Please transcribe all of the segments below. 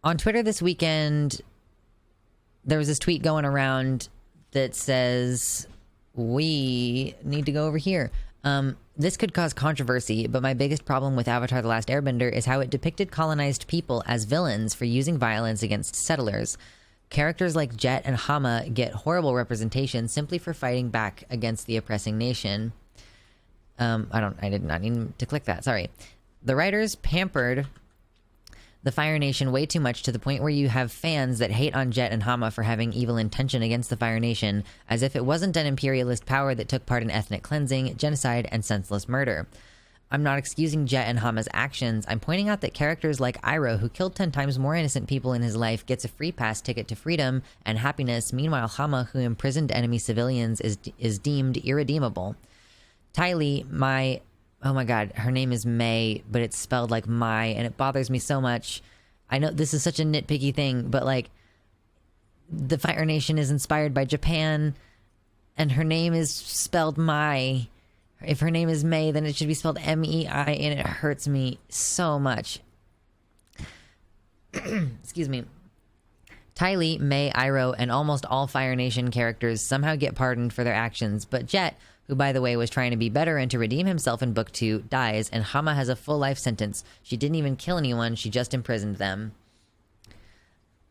On Twitter this weekend, there was this tweet going around that says, we need to go over here. This could cause controversy, but my biggest problem with Avatar: The Last Airbender is how it depicted colonized people as villains for using violence against settlers. Characters like Jet and Hama get horrible representation simply for fighting back against the oppressing nation. I did not need to click that, sorry. The writers pampered the Fire Nation way too much to the point where you have fans that hate on Jet and Hama for having evil intention against the Fire Nation, as if it wasn't an imperialist power that took part in ethnic cleansing, genocide, and senseless murder. I'm not excusing Jet and Hama's actions. I'm pointing out that characters like Iroh, who killed 10 times more innocent people in his life, gets a free pass ticket to freedom and happiness. Meanwhile, Hama, who imprisoned enemy civilians, is deemed irredeemable. Tylee, oh my god, her name is May, but it's spelled like my, and it bothers me so much. I know this is such a nitpicky thing, but like, the Fire Nation is inspired by Japan, and her name is spelled Mai. If her name is May, then it should be spelled M-E-I, and it hurts me so much. Excuse me. Tylee, May, Iroh, and almost all Fire Nation characters somehow get pardoned for their actions, but Jet, who by the way was trying to be better and to redeem himself in Book 2, dies, and Hama has a full life sentence. She didn't even kill anyone, she just imprisoned them.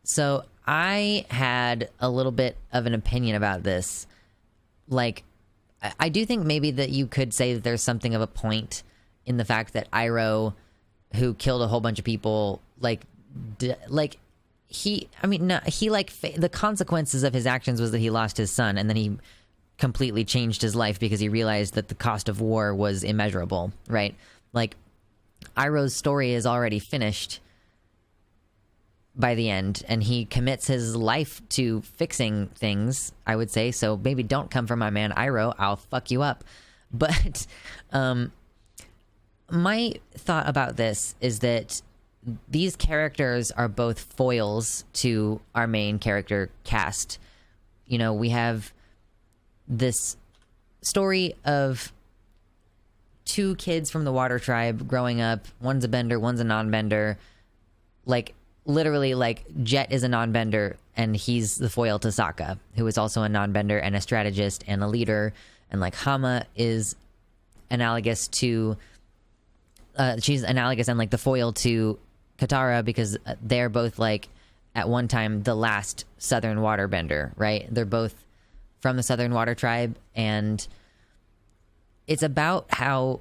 So I had a little bit of an opinion about this. Like, I do think maybe that you could say that there's something of a point in the fact that Iroh, who killed a whole bunch of people, the consequences of his actions was that he lost his son, and then he completely changed his life because he realized that the cost of war was immeasurable, right? Like, Iroh's story is already finished by the end, and he commits his life to fixing things, I would say. So maybe don't come for my man Iroh, I'll fuck you up. But my thought about this is that these characters are both foils to our main character cast. You know, we have this story of two kids from the Water Tribe growing up. One's a bender, one's a non-bender. Like, literally, like, Jet is a non-bender, and he's the foil to Sokka, who is also a non-bender and a strategist and a leader. And, like, Hama is analogous to... she's analogous and, like, the foil to Katara, because they're both, like, at one time, the last Southern Waterbender, right? They're both from the Southern Water Tribe, and it's about how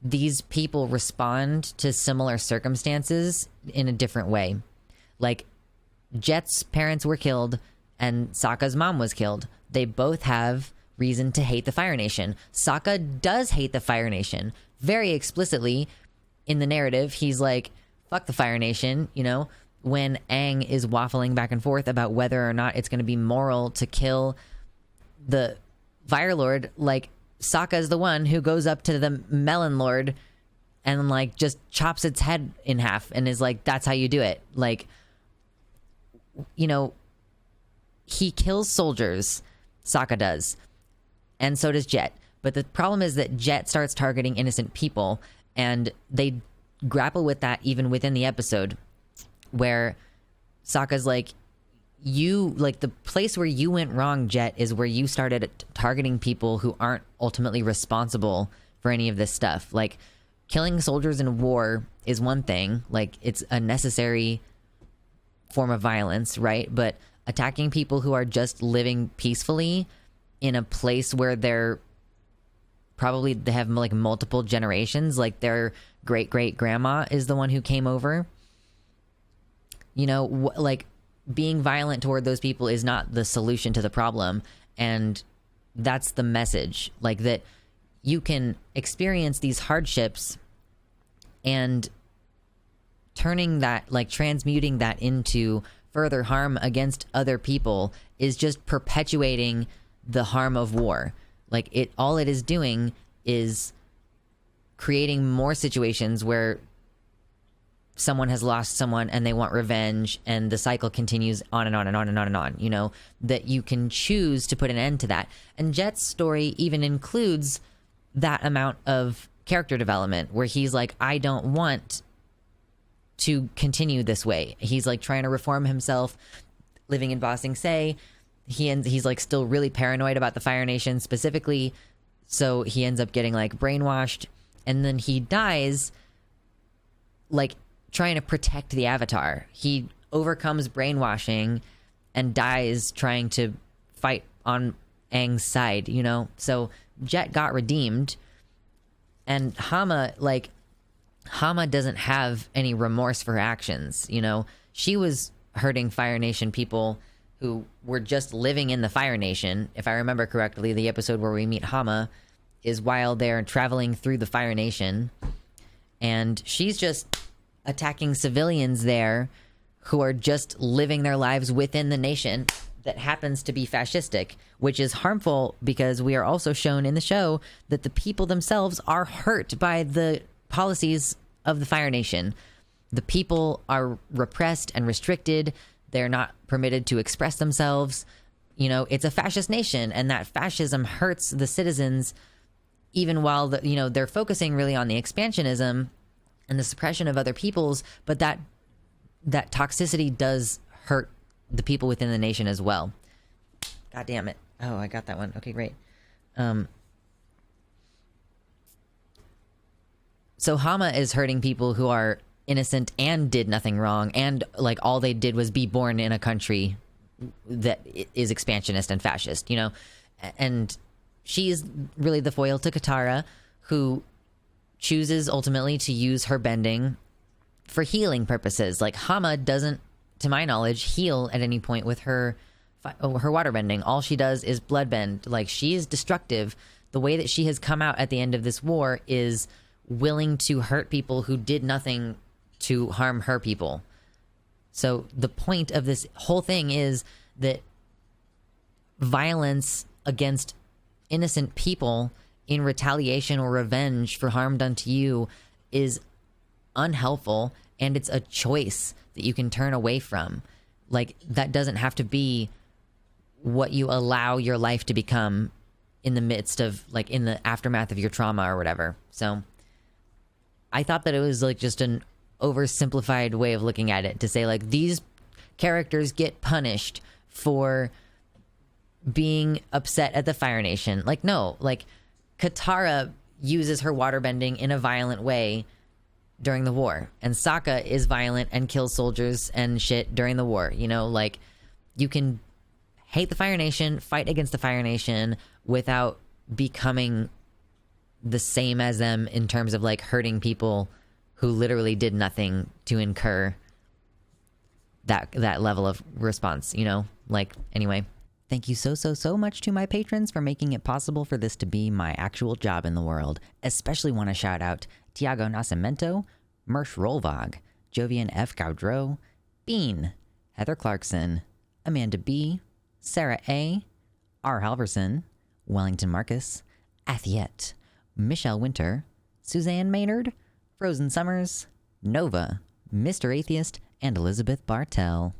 these people respond to similar circumstances in a different way. Like, Jet's parents were killed, and Sokka's mom was killed. They both have reason to hate the Fire Nation. Sokka does hate the Fire Nation. Very explicitly in the narrative, he's like, fuck the Fire Nation, you know? When Aang is waffling back and forth about whether or not it's going to be moral to kill the Fire Lord, like, Sokka is the one who goes up to the Melon Lord and, like, just chops its head in half and is like, that's how you do it. Like, you know, he kills soldiers, Sokka does, and so does Jet. But the problem is that Jet starts targeting innocent people, and they grapple with that even within the episode, where Sokka's like, the place where you went wrong, Jet, is where you started targeting people who aren't ultimately responsible for any of this stuff. Like, killing soldiers in war is one thing. Like, it's a necessary form of violence, right? But attacking people who are just living peacefully in a place where they have, like, multiple generations, like their great-great-grandma is the one who came over. You know, like, being violent toward those people is not the solution to the problem. And that's the message, like, that you can experience these hardships, and turning that, like, transmuting that into further harm against other people is just perpetuating the harm of war. Like, all it is doing is creating more situations where someone has lost someone and they want revenge, and the cycle continues on and on and on and on and on, you know, that you can choose to put an end to that. And Jet's story even includes that amount of character development, where he's like, I don't want to continue this way. He's like trying to reform himself, living in Ba Sing Se. He's like still really paranoid about the Fire Nation specifically, so he ends up getting like brainwashed, and then he dies like trying to protect the Avatar. He overcomes brainwashing and dies trying to fight on Aang's side, you know? So Jet got redeemed, and Hama doesn't have any remorse for her actions, you know? She was hurting Fire Nation people who were just living in the Fire Nation. If I remember correctly, the episode where we meet Hama is while they're traveling through the Fire Nation, and she's just attacking civilians there who are just living their lives within the nation that happens to be fascistic, which is harmful because we are also shown in the show that the people themselves are hurt by the policies of the Fire Nation. The people are repressed and restricted. They're not permitted to express themselves. You know, it's a fascist nation, and that fascism hurts the citizens, even while they're focusing really on the expansionism and the suppression of other peoples, but that toxicity does hurt the people within the nation as well. God damn it. Oh, I got that one. Okay, great. So Hama is hurting people who are innocent and did nothing wrong, and like all they did was be born in a country that is expansionist and fascist, you know? And she's really the foil to Katara, who chooses ultimately to use her bending for healing purposes. Like Hama doesn't, to my knowledge, heal at any point with her water bending. All she does is blood bend. Like, she is destructive. The way that she has come out at the end of this war is willing to hurt people who did nothing to harm her people. So the point of this whole thing is that violence against innocent people in retaliation or revenge for harm done to you is unhelpful, and it's a choice that you can turn away from. Like, that doesn't have to be what you allow your life to become in the midst of, like, in the aftermath of your trauma or whatever. So I thought that it was like just an oversimplified way of looking at it, to say like these characters get punished for being upset at the Fire Nation. Like, no, like Katara uses her waterbending in a violent way during the war, and Sokka is violent and kills soldiers and shit during the war. You know, like, you can hate the Fire Nation, fight against the Fire Nation without becoming the same as them in terms of like hurting people who literally did nothing to incur that level of response, you know? Like, anyway, thank you so much to my patrons for making it possible for this to be my actual job in the world. Especially want to shout out Tiago Nascimento, Mersh Rolvog, Jovian F. Gaudreau, Bean, Heather Clarkson, Amanda B., Sarah A., R. Halverson, Wellington Marcus, Athiette, Michelle Winter, Suzanne Maynard, Frozen Summers, Nova, Mr. Atheist, and Elizabeth Bartell.